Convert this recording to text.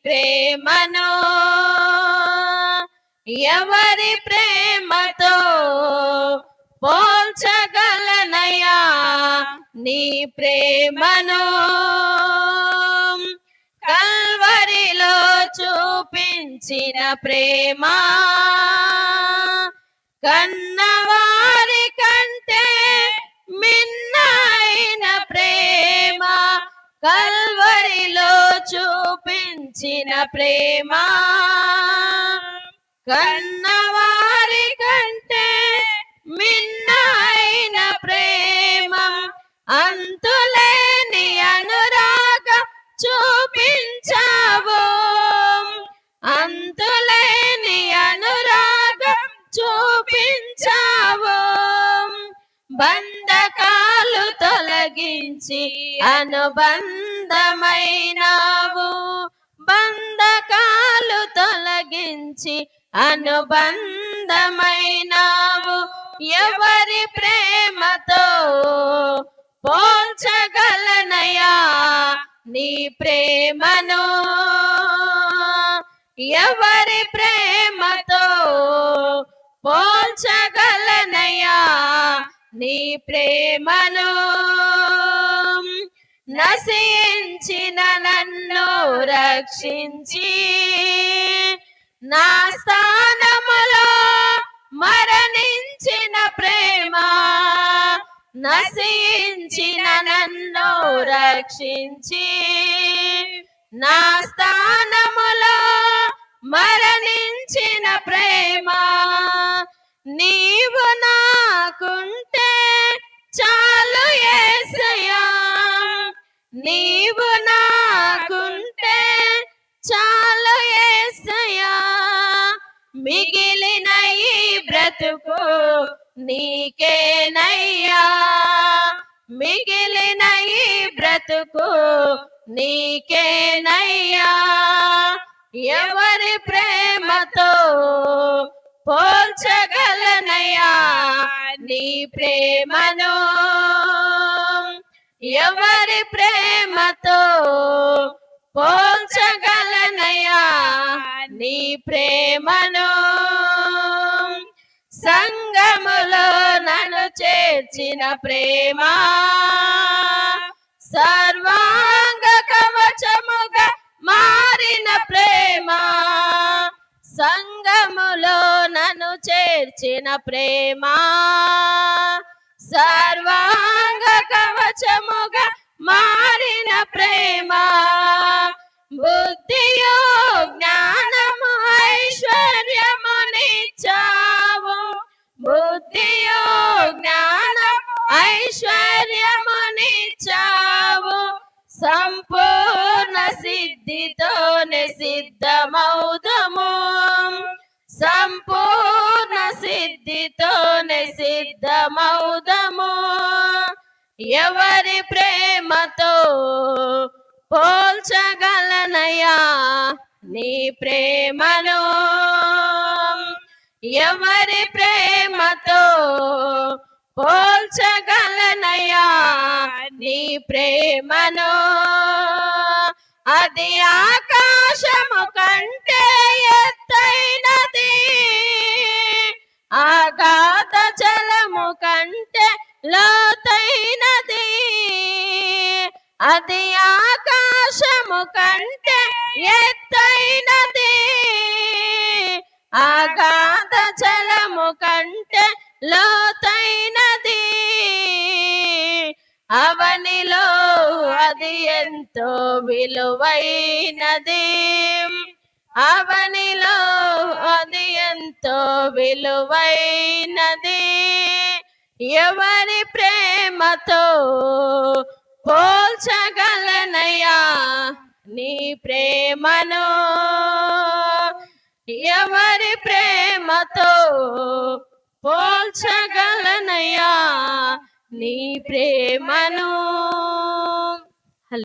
ప్రేమను ఎవరి ప్రేమతో పోల్చగలనయ్యా నీ ప్రేమను కల్వరిలో చూపించిన ప్రేమ కన్నవారి కంటే మిన్నైన ప్రేమ కల్వరిలో చూపించిన ప్రేమ కన్నవారి కంటే మిన్నైన ప్రేమ అంతులేని అనురాగం చూపించావు అంతులేని అనురాగం చూపించావు బంధకాలు తొలగించి అనుబంధమైనావు బంధకాలు తొలగించి అనుబంధమైనావు ఎవరి ప్రేమతో పోల్చగలనయ్యా నీ ప్రేమను ఎవరి ప్రేమతో పోల్చగలనయ్యా నీ ప్రేమను నశించిన నన్ను రక్షించి నా స్థానములో మరణించిన ప్రేమ నశించిన నన్ను రక్షించి నా స్థానములో మరణించిన ప్రేమ నీవు నాకుంటే చాలు యేసయ్యా నీవు నాకుంటే చాలు యేసయ్యా మిగిలిన ఈ బ్రతుకు నీకేనయ్యా మిగిలిన ఈ బ్రతుకు నీకేనయ్యా ఎవరి ప్రేమతో పోల్చగలనయ్యా నీ ప్రేమను ఎవరి ప్రేమతో పోల్చగలనయ్యా నీ ప్రేమను సంగములో నన్ను చేర్చిన ప్రేమ సర్వాంగ కవచముగా మారిన ప్రేమ సంగములో నన్ను చేర్చిన ప్రేమ సర్వాంగ కవచముగా మారిన ప్రేమ బుద్ధియో జ్ఞానము ఐశ్వర్యమునిచ్చావు బుద్ధియో జ్ఞానము ఐశ్వర్యమునిచ్చావు సంపూర్ణ సిద్ధితోనే సిద్ధమౌదము సంపూర్ణ సిద్ధితోనే సిద్ధమౌదము ఎవరి ప్రేమతో పోల్చగలనయ్యా నీ ప్రేమను ఎవరి ప్రేమతో పోల్చగలనయ్యా నీ ప్రేమను అది ఆకాశము కంటే ఎత్తైనది అగాధ జలము కంటే లోతైనది అది ఆకాశము కంటే ఎత్తైనది అగాధ జలము కంటే లోతైనది అవనిలో అది ఎంతో విలువైనది అవనిలో అది ఎంతో విలువైనది ఎవరి ప్రేమతో పోల్చగలనయ్యా నీ ప్రేమను ఎవరి ప్రేమతో పోల్చగలనయ్యా నీ ప్రేమను